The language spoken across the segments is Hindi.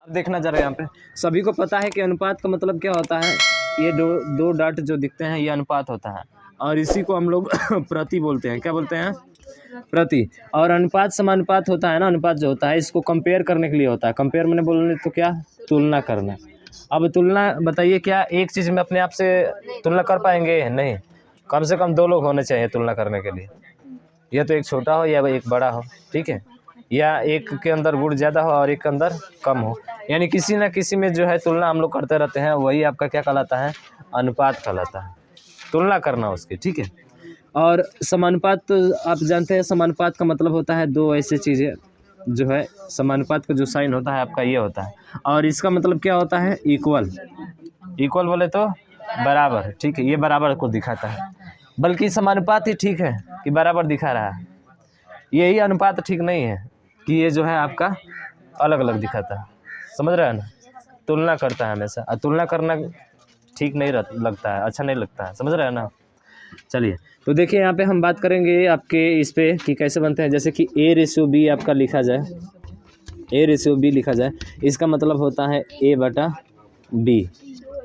देखना जरा यहाँ पे सभी को पता है कि अनुपात का मतलब क्या होता है। ये दो डॉट जो दिखते हैं ये अनुपात होता है और इसी को हम लोग प्रति बोलते हैं। क्या बोलते हैं? प्रति। और अनुपात समानुपात होता है ना, अनुपात जो होता है इसको कंपेयर करने के लिए होता है। कंपेयर मैंने बोलने तो क्या, तुलना करना। अब तुलना बताइए, क्या एक चीज़ में अपने आप से तुलना कर पाएंगे? नहीं, कम से कम 2 लोग होने चाहिए तुलना करने के लिए। या तो एक छोटा हो या एक बड़ा हो, ठीक है, या एक के अंदर गुण ज़्यादा हो और एक के अंदर कम हो। यानी किसी ना किसी में जो है तुलना हम लोग करते रहते हैं, वही आपका क्या कहलाता है? अनुपात कहलाता है, तुलना करना उसकी, ठीक है। और समानुपात तो आप जानते हैं, समानुपात का मतलब होता है 2 ऐसे चीज़ें जो है, समानुपात का जो साइन होता है आपका ये होता है। और इसका मतलब क्या होता है? इक्वल। इक्वल बोले तो बराबर, ठीक है, ये बराबर को दिखाता है। बल्कि समानुपात ही ठीक है कि बराबर दिखा रहा है, यही अनुपात ठीक नहीं है कि ये जो है आपका अलग अलग दिखाता है। समझ रहे हैं ना? तुलना करता है हमेशा, और तुलना करना ठीक नहीं लगता है, अच्छा नहीं लगता है। समझ रहे हैं ना? चलिए, तो देखिए यहाँ पे हम बात करेंगे आपके इस पे कि कैसे बनते हैं। जैसे कि A/B आपका लिखा जाए, A/B लिखा जाए, इसका मतलब होता है A/B।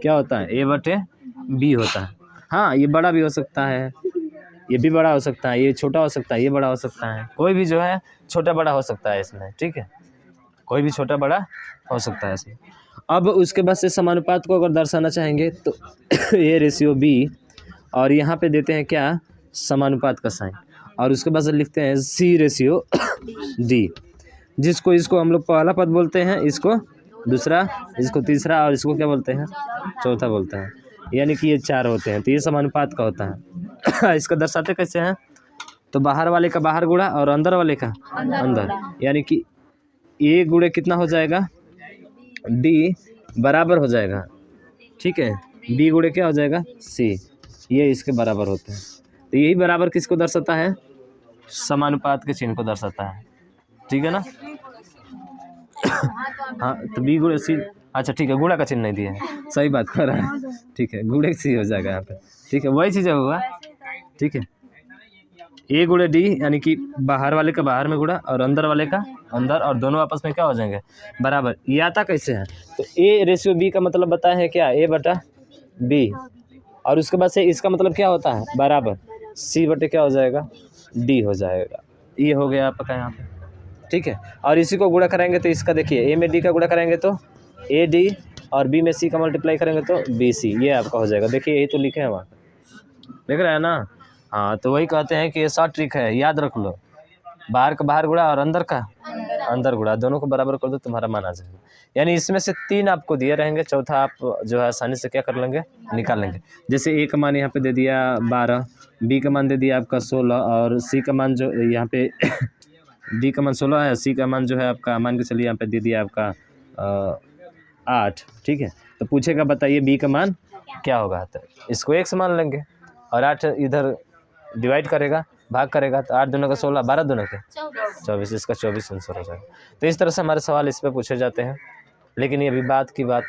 क्या होता है? A/B होता है। हाँ, ये बड़ा भी हो सकता है, ये भी बड़ा हो सकता है, ये छोटा हो सकता है, ये बड़ा हो सकता है, कोई भी जो है छोटा बड़ा हो सकता है इसमें, ठीक है, कोई भी छोटा बड़ा हो सकता है इसमें। अब उसके बाद से समानुपात को अगर दर्शाना चाहेंगे तो A/B, और यहाँ पे देते हैं क्या? समानुपात का साइन, और उसके बाद से लिखते हैं C/D, जिसको इसको हम लोग पहला पद बोलते हैं, इसको दूसरा, इसको तीसरा, और इसको क्या बोलते हैं? चौथा बोलते हैं। यानी कि ये 4 होते हैं, तो ये समानुपात का होता है। इसको दर्शाते कैसे हैं? तो बाहर वाले का बाहर गुणा और अंदर वाले का अंदर, यानी कि A गुणे कितना हो जाएगा? D बराबर हो जाएगा, ठीक है, B गुणे क्या हो जाएगा? C। ये इसके बराबर होते हैं। तो यही बराबर किसको दर्शाता है? समानुपात के चिन्ह को दर्शाता है, ठीक है ना? हाँ, तो B गुणे C, अच्छा ठीक है, गुणा का चिन्ह नहीं दिया है, सही बात कर रहा है, ठीक है, गुणे C हो जाएगा यहाँ पे, ठीक है, वही चीज़ होगा, ठीक है। A गुणे D यानी कि बाहर वाले का बाहर में गुणा और अंदर वाले का अंदर, और दोनों आपस में क्या हो जाएंगे? बराबर। ये आता कैसे है? तो A/B का मतलब बताए हैं क्या? A/B, और उसके बाद से इसका मतलब क्या होता है? बराबर। C/ क्या हो जाएगा? D हो जाएगा। ये हो गया आपका यहाँ पे, ठीक है। और इसी को गुणा कराएंगे तो इसका देखिए, A में D का गुणा कराएंगे तो AD, और B में C का मल्टीप्लाई करेंगे तो BC, ये आपका हो जाएगा। देखिए यही तो लिखे हैं वहाँ, देख रहे हैं ना? हाँ, तो वही कहते हैं कि ये शॉर्ट ट्रिक है, याद रख लो। बाहर का बाहर गुणा और अंदर का अंदर गुणा, दोनों को बराबर कर दो, तुम्हारा मान आ जाएगा। यानी इसमें से 3 आपको दिए रहेंगे, चौथा आप जो है आसानी से क्या कर लेंगे? निकाल लेंगे। जैसे A का मान यहाँ पे दे दिया 12, B का मान दे दिया आपका 16, और C का मान जो यहाँ पे D का मान 16 है, C का मान जो है आपका, मान के चलिए यहाँ पे दे दिया आपका 8, ठीक है। तो पूछेगा बताइए B का मान क्या होगा? तो इसको 1 से मान लेंगे, और 8 इधर डिवाइड करेगा, भाग करेगा, तो 8 दूना का 16, 12 दूना के 24, इसका 24 आंसर हो जाएगा। तो इस तरह से हमारे सवाल इस पे पूछे जाते हैं, लेकिन ये अभी बाद की बात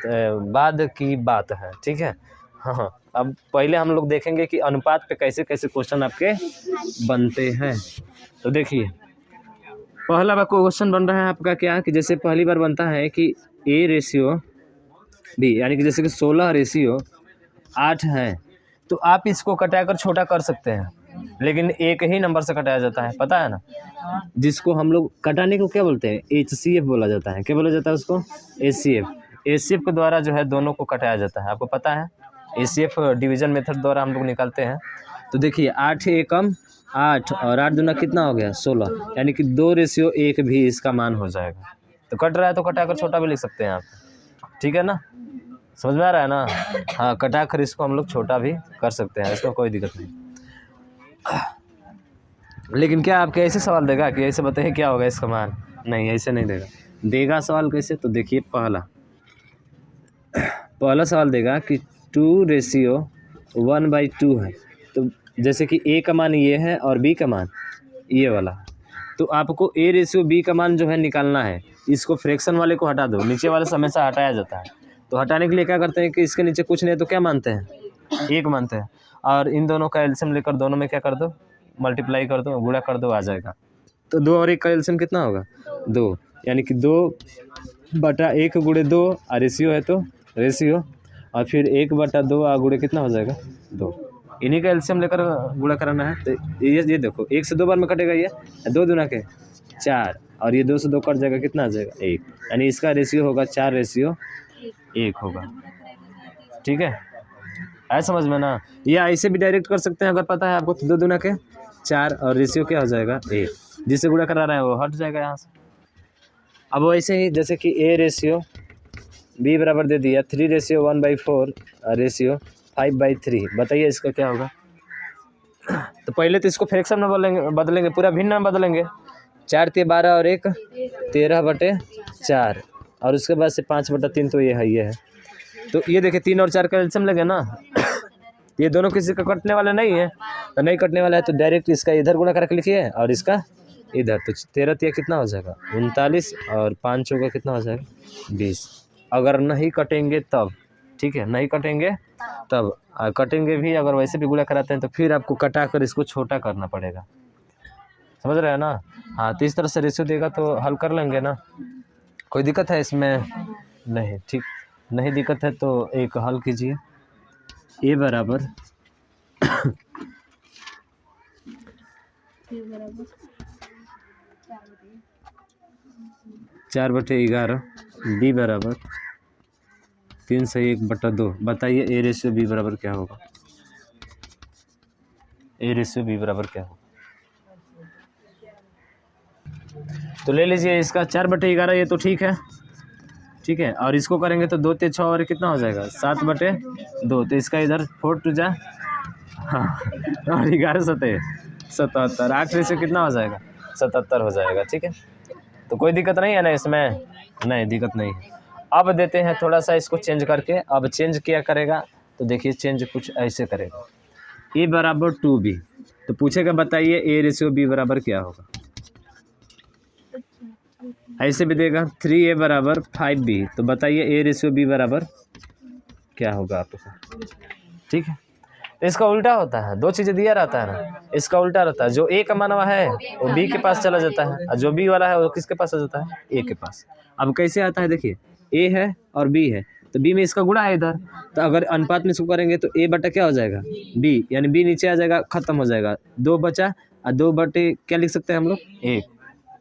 है, ठीक है। हाँ, अब पहले हम लोग देखेंगे कि अनुपात पे कैसे कैसे क्वेश्चन आपके बनते हैं। तो देखिए, पहला क्वेश्चन बन रहा है आपका क्या, कि जैसे पहली बार बनता है कि A/B, यानी कि जैसे कि 16/8 है, तो आप इसको कटाकर छोटा कर सकते हैं, लेकिन एक ही नंबर से कटाया जाता है, पता है ना? जिसको हम लोग कटाने को क्या बोलते हैं? HCF बोला जाता है। क्या बोला जाता है उसको? HCF के द्वारा जो है दोनों को कटाया जाता है, आपको पता है? HCF डिवीजन मेथड द्वारा हम लोग निकालते हैं। तो देखिए 8 एकम 8, और 8 दूना कितना हो गया? 16, यानी कि 2/1 भी इसका मान हो जाएगा। तो कट रहा है तो कटाकर छोटा भी लिख सकते हैं आप, ठीक है ना? समझ में आ रहा है ना? हाँ, कटाकर इसको हम लोग छोटा भी कर सकते हैं, इसमें कोई दिक्कत नहीं। लेकिन क्या आपके ऐसे सवाल देगा कि ऐसे बताइए क्या होगा इसका मान? नहीं, ऐसे नहीं देगा। देगा सवाल कैसे? तो देखिए, पहला सवाल देगा कि 2/1/2 है, तो जैसे कि A का मान ये है और B का मान ये वाला, तो आपको A/B का मान जो है निकालना है। इसको फ्रैक्शन वाले को हटा दो, नीचे वाले से हमेशा हटाया जाता है। तो हटाने के लिए क्या करते हैं कि इसके नीचे कुछ नहीं तो क्या मानते हैं? 1 मानते हैं, और इन दोनों का एलसीएम लेकर दोनों में क्या कर दो? मल्टीप्लाई कर दो, गुणा कर दो, आ जाएगा। तो 2 और 1 का एलसीएम कितना होगा? 2, यानी कि 2 बटा 1/2 और रेशियो है तो रेशियो, और फिर 1/2 गुणे कितना हो जाएगा 2। इन्हीं का एलसीएम लेकर गुणा कराना है। तो ये देखो 1 से 2 बार में कटेगा, ये 2 दूना के 4, और ये 2 से 2 कट जाएगा, कितना आ जाएगा 1, यानी इसका रेशियो होगा 4:1 होगा। ठीक है, आया समझ में ना। या ऐसे भी डायरेक्ट कर सकते हैं, अगर पता है आपको, तो 2 दूना के 4 और रेशियो क्या हो जाएगा 1, जिससे गुणा करा रहा है वो हट जाएगा यहाँ से। अब वैसे ही जैसे कि A रेशियो B बराबर दे दिया 3:1/4 रेशियो 5/3, बताइए इसका क्या होगा। तो पहले तो इसको फ्रैक्शन में बदलेंगे, पूरा भिन्न में बदलेंगे। 4 × 12 और 1 13/4, और उसके बाद से 5/3, तो ये है। तो ये देखिए 3 और 4 का एलसीएम लगे ना, ये दोनों किसी का कटने वाला नहीं है, तो नहीं कटने वाला है तो डायरेक्ट इसका इधर गुणा करके लिखिए और इसका इधर। तो 13 कितना हो जाएगा 39, और 5 का कितना हो जाएगा 20। अगर नहीं कटेंगे तब, ठीक है, नहीं कटेंगे तब, कटेंगे भी अगर वैसे भी गुणा कराते हैं तो फिर आपको कटा कर इसको छोटा करना पड़ेगा, समझ रहे हैं ना। हाँ, तो इस तरह से रेशियो देगा तो हल कर लेंगे ना, कोई दिक्कत है इसमें नहीं। ठीक, नहीं दिक्कत है तो एक हल कीजिए। A बराबर 4/11, B बराबर 3/1/2, बताइए A रेशियो B बराबर क्या होगा। A रेशियो B बराबर क्या होगा, तो ले लीजिए इसका 4/11, ये तो ठीक है, ठीक है। और इसको करेंगे तो 2 × 6 और कितना हो जाएगा 7/2, तो इसका इधर 4 × 2 = हाँ, और 11 × 7 = 77, 8 रेशियो कितना हो जाएगा 77 हो जाएगा। ठीक है, तो कोई दिक्कत नहीं है ना इसमें, नहीं दिक्कत नहीं है। अब देते हैं थोड़ा सा इसको चेंज करके, अब चेंज क्या करेगा तो देखिए चेंज कुछ ऐसे करेगा। A बराबर 2B, तो पूछेगा बताइए A रेशियो B बराबर क्या होगा। ऐसे भी देगा 3A बराबर 5B, तो बताइए A रेशियो B बराबर क्या होगा आपका। ठीक है, तो इसका उल्टा होता है, 2 चीज़ें दिया रहता है ना, इसका उल्टा रहता है। जो A का माना हुआ है वो B के पास चला जाता है, और जो B वाला है वो किसके पास आ जाता है A के पास। अब कैसे आता है देखिए, A है और B है, तो B में इसका गुणा है इधर, तो अगर अनुपात में इसको करेंगे तो A बटा क्या हो जाएगा B, यानी B नीचे आ जाएगा, खत्म हो जाएगा, 2 बचा, और 2 बटे क्या लिख सकते हैं हम लोग 1,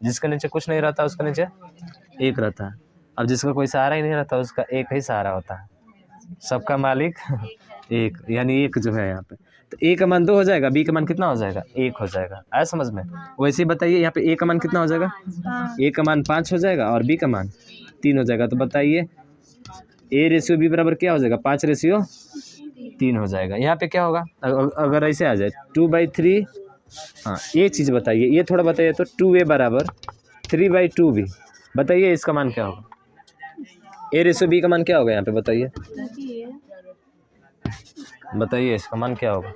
जिसके नीचे कुछ नहीं रहता उसके नीचे 1 रहता है। अब जिसका कोई सहारा ही नहीं रहता उसका 1 ही सहारा होता है, सबका मालिक 1, यानी 1 जो है यहाँ पे, तो A का मान 2 हो जाएगा, B का मान कितना हो जाएगा 1 हो जाएगा। आया समझ में। वैसे ही बताइए यहाँ पे A का मान कितना हो जाएगा, A का मान 5 हो जाएगा और B का मान 3 हो जाएगा। तो बताइए A रेशियो B बराबर क्या हो जाएगा 5:3 हो जाएगा। यहाँ पे क्या होगा अगर ऐसे आ जाए 2/3, हाँ ये चीज़ बताइए, ये थोड़ा बताइए। तो 2A बराबर 3/2B, बताइए इसका मान क्या होगा। A रेशियो B का मान क्या होगा यहाँ पे बताइए, बताइए इसका मान क्या होगा।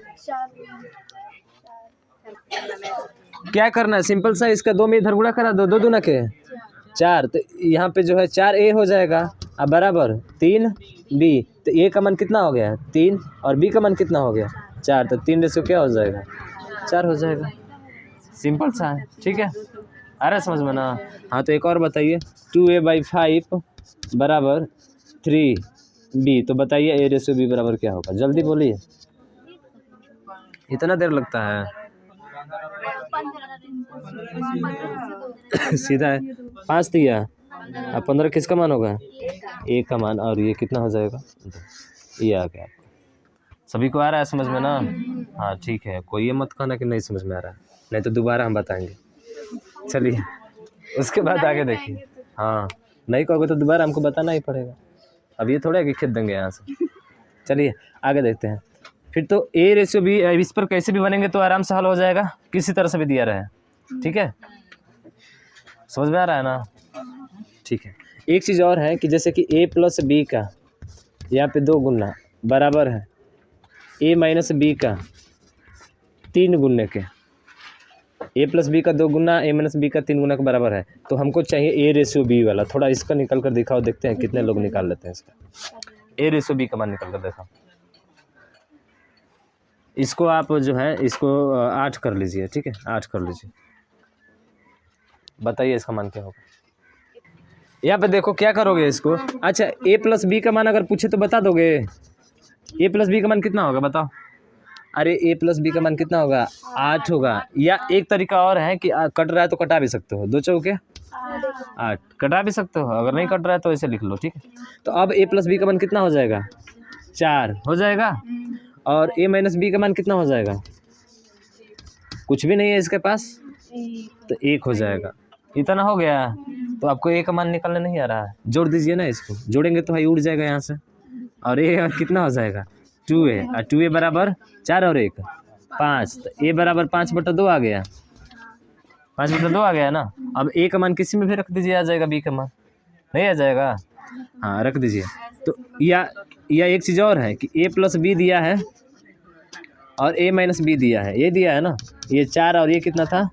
क्या करना है, सिंपल सा, इसका 2 में इधर गुणा करा दो, 2 दूना के 4, तो यहाँ पे जो है 4A हो जाएगा, अब बराबर 3B, तो A का मान कितना हो गया 3, और B का मान कितना हो गया 4, तो 3 रेशियो क्या हो जाएगा 4 हो जाएगा। सिंपल सा है, ठीक है, आ रहा है समझ में ना। हाँ, तो एक और बताइए 2A/5 बराबर 3B, तो बताइए A रेशियो B बराबर क्या होगा, जल्दी बोलिए, इतना देर लगता है। सीधा है, 5 दिया, अब 15 किसका मान होगा A का मान, और ये कितना हो जाएगा ये आ गया। सभी को आ रहा है समझ में ना। हाँ ठीक है, कोई ये मत कहना कि नहीं समझ में आ रहा है, नहीं तो दोबारा हम बताएंगे। चलिए उसके बाद आगे देखिए। हाँ, नहीं कहोगे तो दोबारा हमको बताना ही पड़ेगा, अब ये थोड़ा है कि खींच देंगे यहाँ से। चलिए आगे देखते हैं। फिर तो A रेशियो B इस पर कैसे भी बनेंगे तो आराम से हल हो जाएगा, किसी तरह से भी दिया रहे, ठीक है, समझ में आ रहा है ना। ठीक है, एक चीज़ और है कि जैसे कि A + B का यहाँ पे 2 गुना बराबर है A - B का 3 गुने के, A + B का 2 गुना A - B का 3 गुना के बराबर है। तो हमको चाहिए A रेशियो B वाला, थोड़ा इसका निकल कर दिखाओ, देखते हैं कितने लोग निकाल लेते हैं इसका। A रेशियो B का मान निकल कर दिखाओ, इसको आप जो है इसको 8 कर लीजिए, ठीक है, 8 कर लीजिए, बताइए इसका मान क्या होगा। यहाँ पे देखो क्या करोगे इसको। अच्छा a प्लस बी का मान अगर पूछे तो बता दोगे? a प्लस बी का मान कितना होगा बताओ? अरे a प्लस बी का मान कितना होगा? 8 होगा। या एक तरीका और है कि कट रहा है तो कटा भी सकते हो, 2 चौके 8 कटा भी सकते हो, अगर नहीं कट रहा है तो ऐसे लिख लो, ठीक है। तो अब a प्लस बी का मान कितना हो जाएगा? 4 हो जाएगा। और a माइनस बी का मान कितना हो जाएगा? कुछ भी नहीं है इसके पास, तो 1 हो जाएगा। इतना हो गया। तो आपको a का मान निकालने नहीं आ रहा है, जोड़ दीजिए ना इसको, जोड़ेंगे तो भाई उड़ जाएगा यहाँ से। और a और कितना हो जाएगा? 2a, और 2a बराबर 4 और 1 5, तो a बराबर 5/2 आ गया। 5/2 आ गया ना। अब a का मान किसी में भी रख दीजिए, आ जाएगा b का मान, नहीं आ जाएगा? हाँ रख दीजिए। तो या एक चीज़ और है कि a प्लस बी दिया है और a माइनस बी दिया है, ये दिया है ना, ये 4 और ये कितना था?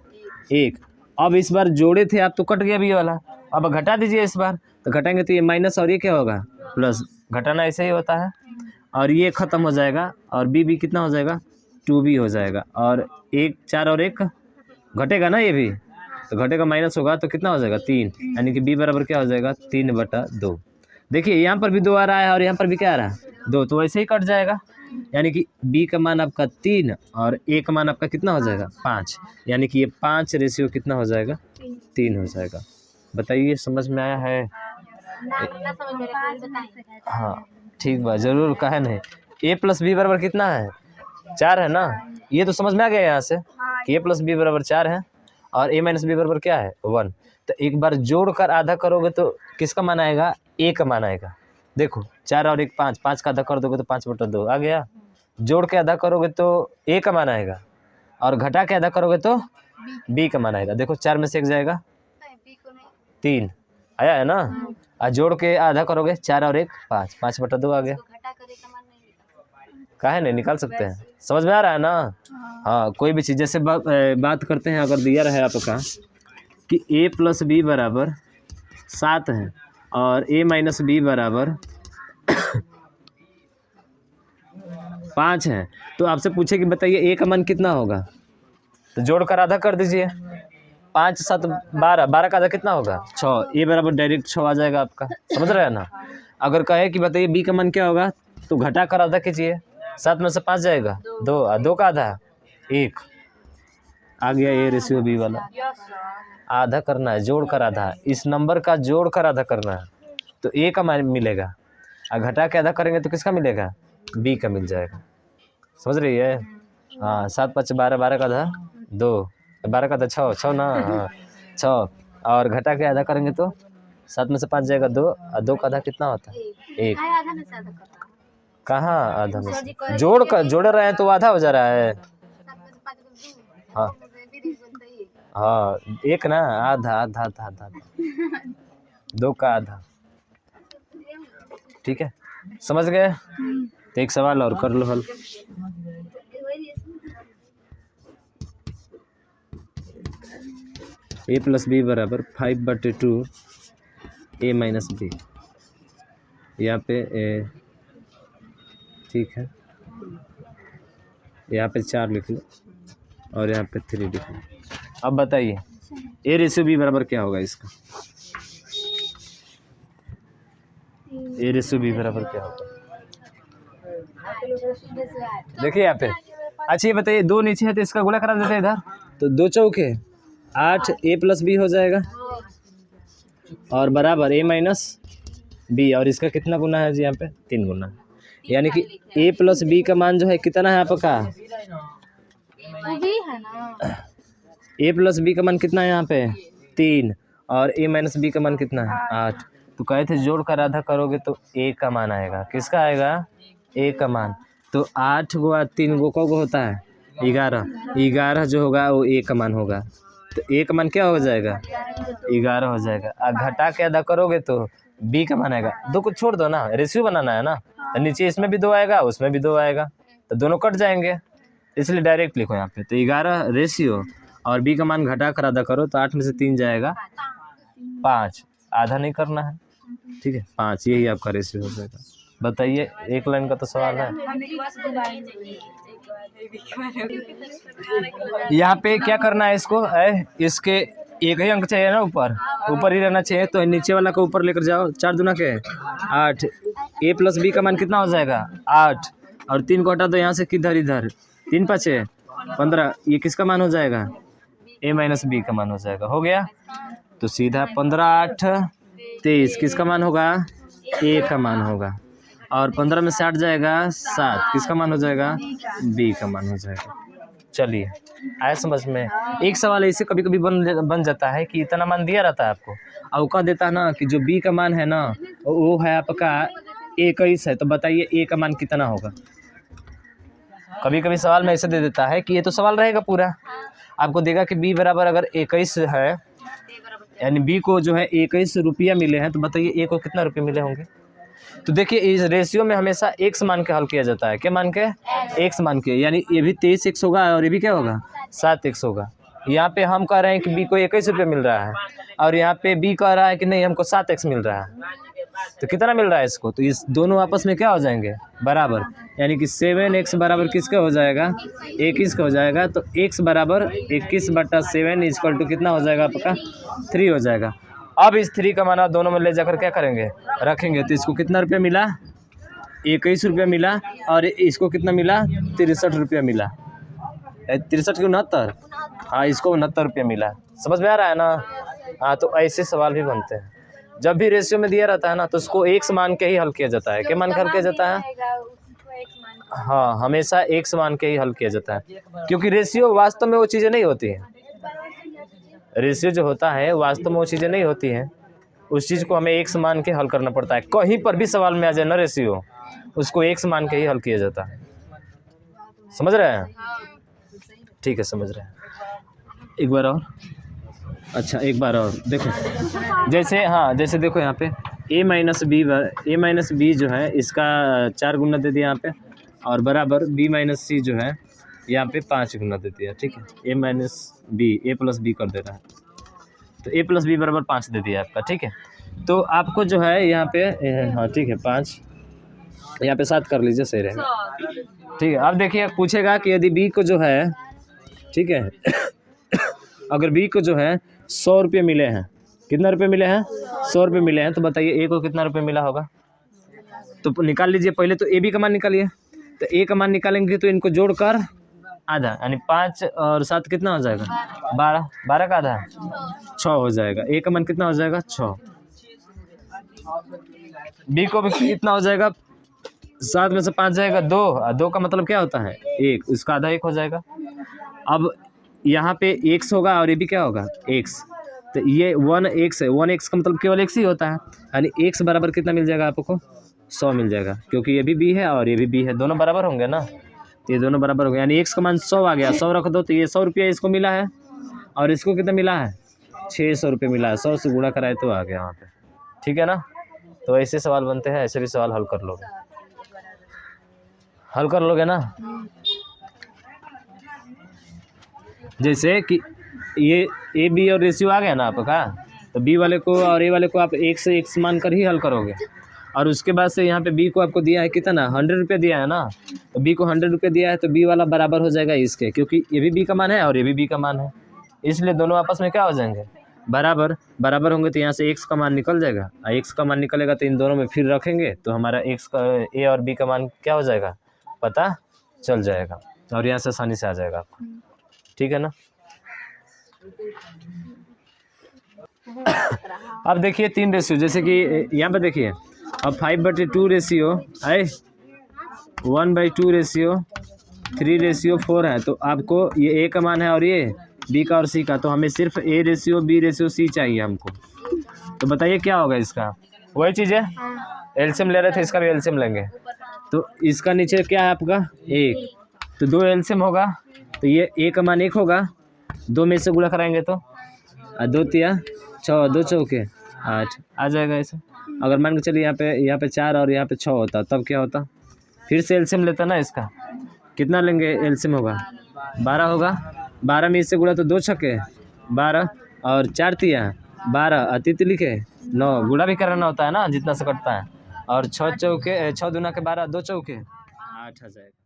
1। अब इस बार जोड़े थे आप तो कट गया बी वाला, अब घटा दीजिए इस बार, तो घटाएंगे तो ये माइनस और ये क्या होगा? प्लस। घटाना ऐसे ही होता है। और ये ख़त्म हो जाएगा और बी कितना हो जाएगा? 2b हो जाएगा। और 1 4 और 1 घटेगा ना, ये भी तो घटेगा, माइनस होगा तो कितना हो जाएगा? 3, यानी कि b बराबर क्या हो जाएगा? 3/2। देखिए यहाँ पर भी 2 आ रहा है और यहाँ पर भी क्या आ रहा है? 2, तो वैसे ही कट जाएगा। यानी कि b का मान आपका 3 और a का मान आपका कितना हो जाएगा? 5, यानी कि ये 5 रेशियो कितना हो जाएगा? 3 हो जाएगा। बताइए समझ में आया है? हाँ ठीक बा, जरूर, काहे नहीं। a प्लस बी बराबर कितना है? 4 है ना। ये तो समझ में आ गया यहाँ से कि a प्लस बी बराबर 4 है और a माइनस बी बराबर क्या है? 1। तो एक बार जोड़ कर आधा करोगे तो किसका मान आएगा? a का मान आएगा। देखो 4 और 1 5, 5 का आधा कर दोगे तो 5/2 आ गया। जोड़ के आधा करोगे तो a का मान आएगा और घटा के आधा करोगे तो b का मान आएगा। देखो 4 में से 1 जाएगा, 3 आया है ना। और जोड़ के आधा करोगे 4 और 1 5, 5/2 आ गया। काहे नहीं निकाल सकते हैं, समझ में आ रहा है ना? हाँ कोई भी चीज़ जैसे बात करते हैं, अगर दिया रहे आपका कि a प्लस बी बराबर 7 है और a माइनस बी बराबर 5 है, तो आपसे पूछे कि बताइए a का मान कितना होगा? तो जोड़ कर आधा कर दीजिए। 5 7 12, 12 का आधा कितना होगा? 6। a बराबर डायरेक्ट 6 आ जाएगा आपका, समझ रहे हैं ना। अगर कहे कि बताइए b का मान क्या होगा, तो घटा कर आधा कीजिए। 7 में से 5 जाएगा 2, 2 का आधा 1 आ गया। a रेशियो b वाला आधा करना है, जोड़ कर आधा, इस नंबर का जोड़ कर आधा करना है तो a का मान मिलेगा, और घटा के आधा करेंगे तो किसका मिलेगा? b का मिल जाएगा। समझ रही है? हाँ 7 5 12, 12 का आधा 2, 12 का आधा 6 ना। हाँ 6, और घटा के आधा करेंगे तो 7 में से 5 जाएगा 2, और 2 का आधा कितना होता है? 1। कहाँ आधा में से? जोड़ रहे हैं तो आधा हो जा रहा है। हाँ हाँ 1 ना, आधा आधा आधा आधा 2 का आधा, ठीक है समझ गए? तो एक सवाल और कर लो हल। a प्लस बी बराबर 5/2 a माइनस बी, यहाँ पे ठीक है, यहाँ पे 4 लिख लो और यहाँ पे 3 लिख लो। अब बताइए a रेशियो b बराबर क्या होगा इसका? a रेशियो b बराबर क्या होगा? देखिए यहाँ पे। अच्छा ये बताइए 2 नीचे है तो इसका गुणा करा देते हैं इधर, तो 2 चौके 8 a प्लस बी हो जाएगा और बराबर a माइनस बी, और इसका कितना गुना है जी? यहाँ पे 3 गुना, यानी कि a प्लस बी का मान जो है कितना है आपका? a प्लस बी का मान कितना है यहाँ पे? 3, और a माइनस बी का मान कितना है? 8। तो कहे थे जोड़ कर आधा करोगे तो a का मान आएगा। किसका आएगा? a का मान। तो 8 गो 3 गो को होता है 11, 11 जो होगा वो a का मान होगा। तो a का मान क्या हो जाएगा? 11 हो जाएगा। और घटा के आधा करोगे तो b का मान आएगा। 2 को छोड़ दो ना, रेशियो बनाना है ना, तो नीचे इसमें भी 2 आएगा उसमें भी 2 आएगा, तो दोनों कट जाएंगे, इसलिए डायरेक्ट लिखो यहाँ पे। तो 11 रेशियो और b का मान घटा कर आधा करो तो 8 में से 3 जाएगा 5, आधा नहीं करना है, ठीक है 5, यही आपका रेशियो हो जाएगा। बताइए, एक लाइन का तो सवाल है। यहाँ पे क्या करना है इसको? इसके एक ही अंक चाहिए ना, ऊपर ही रहना चाहिए। तो नीचे वाला को ऊपर लेकर जाओ, 4 दूना के 8। ए प्लस बी का मान कितना हो जाएगा 8, और 3 को हटा दो यहाँ से, किधर इधर, 3 5 15। ये किसका मान हो जाएगा, ए माइनस बी का मान हो जाएगा। हो गया, तो सीधा 15 8 23 किसका मान होगा, ए का मान होगा। और 15 में से 8 जाएगा 7, किसका मान हो जाएगा, बी का मान हो जाएगा। चलिए आया समझ में। एक सवाल ऐसे कभी कभी बन जाता है कि इतना मान दिया रहता है आपको, और कह देता है ना कि जो बी का मान है ना वो है आपका 21 है, तो बताइए ए का मान कितना होगा। कभी कभी सवाल में ऐसे दे देता है कि ये तो सवाल रहेगा पूरा, आपको देगा कि बी बराबर अगर 21 है, यानी बी को जो है 21 रुपया मिले हैं, तो बताइए ए को कितना रुपये मिले होंगे। तो देखिए इस रेशियो में हमेशा एक्स मान के हल किया जाता है। क्या मान के, एक्स मान के, यानी ये भी 23x होगा और ये भी क्या होगा 7x होगा। यहाँ पे हम कह रहे हैं कि बी को 21 रुपये मिल रहा है, और यहाँ पे बी कह रहा है कि नहीं हमको 7x मिल रहा है। तो कितना मिल रहा है इसको, तो इस दोनों आपस में क्या हो जाएंगे, बराबर, यानी कि 7x बराबर किसका हो जाएगा, 21 का हो जाएगा। तो x बराबर 21/7 इक्वल टू कितना हो जाएगा आपका 3 हो जाएगा। अब इस 3 का मान आप दोनों में ले जाकर क्या करेंगे, रखेंगे। तो इसको कितना रुपया मिला, 21 रुपया मिला, और इसको कितना मिला 63 रुपया मिला, 63 के 69, हाँ इसको 69 रुपया मिला। समझ में आ रहा है ना। हाँ तो ऐसे सवाल भी बनते हैं। जब भी रेशियो में दिया रहता है ना तो उसको एक्स मान के ही हल किया जाता है। क्या मान के हल किया जाता है, हाँ हमेशा एक्स मान के ही हल किया जाता है, क्योंकि रेशियो वास्तव में वो चीज़ें नहीं होती हैं। रेशियो जो होता है वास्तव में वो चीज़ें नहीं होती हैं, उस चीज़ को हमें एक्स मान के हल करना पड़ता है। कहीं पर भी सवाल में आ जाए ना रेशियो, उसको एक्स मान के ही हल किया जाता है। समझ रहे हैं, ठीक है समझ रहे हैं। एक बार और, अच्छा एक बार और देखो, जैसे हाँ जैसे देखो यहाँ पे ए माइनस बी जो है इसका 4 गुना दे दिया यहाँ पे, और बराबर बी माइनस सी जो है यहाँ पे 5 गुना दे दिया। ठीक है, ए माइनस बी, ए प्लस बी कर दे रहा है, तो ए प्लस बी बराबर 5 दे दिया आपका। ठीक है, तो आपको जो है यहाँ पे हाँ ठीक है 5, यहाँ पे 7 कर लीजिए, सही रहेगा। ठीक है, अब देखिए पूछेगा कि यदि बी को जो है, ठीक है अगर बी को जो है 100 रुपये मिले हैं, कितना रुपये मिले हैं 100 रुपये मिले हैं, तो बताइए ए को कितना रुपये मिला होगा। तो निकाल लीजिए, पहले तो ए बी का मान निकालिए। तो ए का मान निकालेंगे तो इनको जोड़कर आधा, यानी 5 और 7 कितना हो जाएगा 12, 12 का आधा 6 हो जाएगा। ए का मान कितना हो जाएगा 6। बी को भी कितना हो जाएगा, 7 में से 5 जाएगा 2, और 2 का मतलब क्या होता है 1, उसका आधा 1 हो जाएगा। अब यहाँ पे x होगा और ये भी क्या होगा x, तो ये 1x है, 1x का मतलब केवल x ही होता है, यानी x बराबर कितना मिल जाएगा आपको 100 मिल जाएगा, क्योंकि ये भी b है और ये भी b है, दोनों बराबर होंगे ना, ये दोनों बराबर हो गए, यानी x का मान 100 आ गया। 100 रख दो, तो ये 100 रुपया इसको मिला है, और इसको कितना मिला है 600 रुपये मिला है। 100 से गुणा कराए तो आ गया वहाँ पे। ठीक है ना, तो ऐसे सवाल बनते हैं, ऐसे भी सवाल हल कर लोगे ना। जैसे कि ये ए बी और रेशियो आ गया ना आपका, तो बी वाले को और ए वाले को आप एक से एक मान कर ही हल करोगे। और उसके बाद से यहाँ पे बी को आपको दिया है कितना 100 रुपये दिया है ना, तो बी को 100 रुपये दिया है, तो बी वाला बराबर हो जाएगा इसके, क्योंकि ये भी बी का मान है और ये भी बी का मान है, इसलिए दोनों आपस में क्या हो जाएंगे बराबर होंगे। तो यहाँ से एक्स का मान निकल जाएगा, और एक्स का मान निकलेगा तो इन दोनों में फिर रखेंगे, तो हमारा एक्स का ए और बी का मान क्या हो जाएगा पता चल जाएगा, और यहाँ से आसानी से आ जाएगा आपको। ठीक है ना। अब देखिए 3 रेशियो, जैसे कि यहाँ पर देखिए अब 5/2 रेशियो है, 1/2 रेशियो, 3 रेशियो 4 है, तो आपको ये ए का मान है और ये बी का और सी का, तो हमें सिर्फ A ratio B ratio C चाहिए हमको। तो बताइए क्या होगा इसका, वही चीज़ है, एलसीएम ले रहे थे, इसका भी एलसीएम लेंगे। तो इसका नीचे क्या है आपका 1, तो 2 एलसीएम होगा, तो ये ए का मान 1 होगा, 2 में से गुणा कराएंगे तो 2 तिया 6, 2 चौके 8 आ जाएगा ऐसे। अगर मान के चलिए यहाँ पे 4 और यहाँ पे 6 होता, तब क्या होता, फिर से एलसीएम लेता ना, इसका कितना लेंगे एलसीएम होगा 12 होगा, 12 में इससे गुणा तो 2 छक्के 12 और 4 तिया 12, अतिथ लिखे 9, गुणा भी कराना होता है ना जितना से कटता है, और 6 चौके 6 दूना के 12, 2 चौके 8 आ जाएगा।